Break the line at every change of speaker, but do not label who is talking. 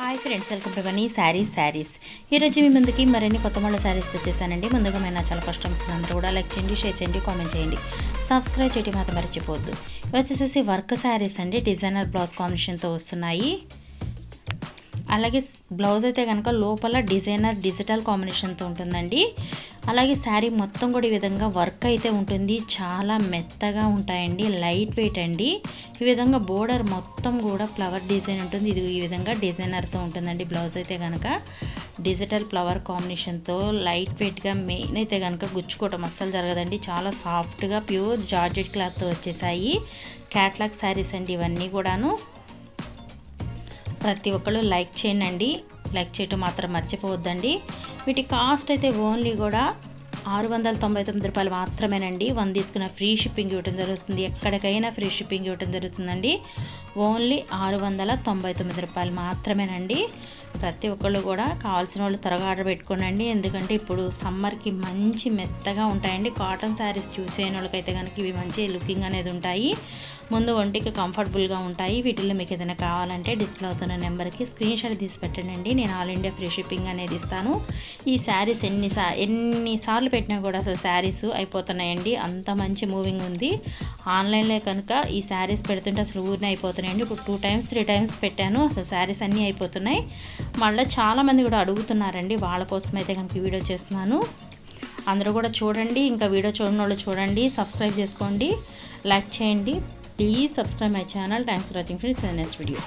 Hi friends, welcome to Vani sarees. ఈరోజు మీ ముందుకి మరిన్ని కొత్త మోడల్ శారీస్ తెచ్చేసానండి. ముందుగా మేము నా చాలా కస్టమర్స్ అందరూ కూడా లైక్ చేయండి, షేర్ చేయండి, కామెంట్ చేయండి, సబ్స్క్రైబ్ చేయడం మాత్రం మర్చిపోవద్దు. ఇవి వచ్చేసేసి వర్క్ శారీస్ అండి, డిజైనర్ బ్లౌజ్ కాంబినేషన్తో వస్తున్నాయి. అలాగే బ్లౌజ్ అయితే కనుక లోపల డిజిటల్ కాంబినేషన్తో ఉంటుందండి. అలాగే శారీ మొత్తం కూడా ఈ విధంగా వర్క్ అయితే ఉంటుంది. చాలా మెత్తగా ఉంటాయండి, లైట్ వెయిట్ అండి. ఈ విధంగా బోర్డర్ మొత్తం కూడా ఫ్లవర్ డిజైన్ ఉంటుంది. ఇది ఈ విధంగా డిజైనర్తో ఉంటుందండి. బ్లౌజ్ అయితే కనుక డిజిటల్ ఫ్లవర్ కాంబినేషన్తో లైట్ వెయిట్గా, మెయిన్ అయితే కనుక గుచ్చుకోవటం అస్సలు జరగదండి. చాలా సాఫ్ట్గా ప్యూర్ జార్జెట్ క్లాత్తో వచ్చేసాయి. క్యాట్లాగ్ శారీస్ అండి ఇవన్నీ కూడాను. ప్రతి ఒక్కళ్ళు లైక్ చేయండి, లైక్ చేయటం మాత్రం మర్చిపోవద్దండి. వీటి కాస్ట్ అయితే ఓన్లీ కూడా 699 రూపాయలు మాత్రమేనండి. 1 తీసుకున్న ఫ్రీ షిప్పింగ్ ఇవ్వడం జరుగుతుంది. ఎక్కడికైనా ఫ్రీ షిప్పింగ్ ఇవ్వడం జరుగుతుందండి. ఓన్లీ 699 రూపాయలు మాత్రమేనండి. ప్రతి ఒక్కళ్ళు కూడా కావాల్సిన వాళ్ళు త్వరగా ఆర్డర్ పెట్టుకోండి. ఎందుకంటే ఇప్పుడు సమ్మర్కి మంచి మెత్తగా ఉంటాయండి. కాటన్ శారీస్ చూస్ చేయని వాళ్ళకైతే కనుక ఇవి మంచి లుకింగ్ అనేది ఉంటాయి. ముందు ఒంటికి కంఫర్టబుల్గా ఉంటాయి. వీటిల్లో మీకు ఏదైనా కావాలంటే డిస్ప్లే అవుతున్న నెంబర్కి స్క్రీన్ షాట్ తీసి పెట్టండి. నేను ఆల్ ఇండియా ఫ్రీ షిప్పింగ్ అనేది ఇస్తాను. ఈ శారీస్ ఎన్నిసార్లు పెట్టినా కూడా అసలు శారీస్ అయిపోతున్నాయండి. అంత మంచి మూవింగ్ ఉంది. ఆన్లైన్లో కనుక ఈ శారీస్ పెడుతుంటే అసలు ఊరినే అయిపోతున్నాయండి. ఇప్పుడు 2 times 3 times పెట్టాను, అసలు శారీస్ అన్నీ అయిపోతున్నాయి. మళ్ళీ చాలామంది కూడా అడుగుతున్నారండి. వాళ్ళ కోసం అయితే కనుక వీడియో చేస్తున్నాను. అందరూ కూడా చూడండి. ఇంకా వీడియో చూడని వాళ్ళు చూడండి, సబ్స్క్రైబ్ చేసుకోండి, లైక్ చేయండి. Please subscribe my channel. Thanks for watching friends. See you in the next video.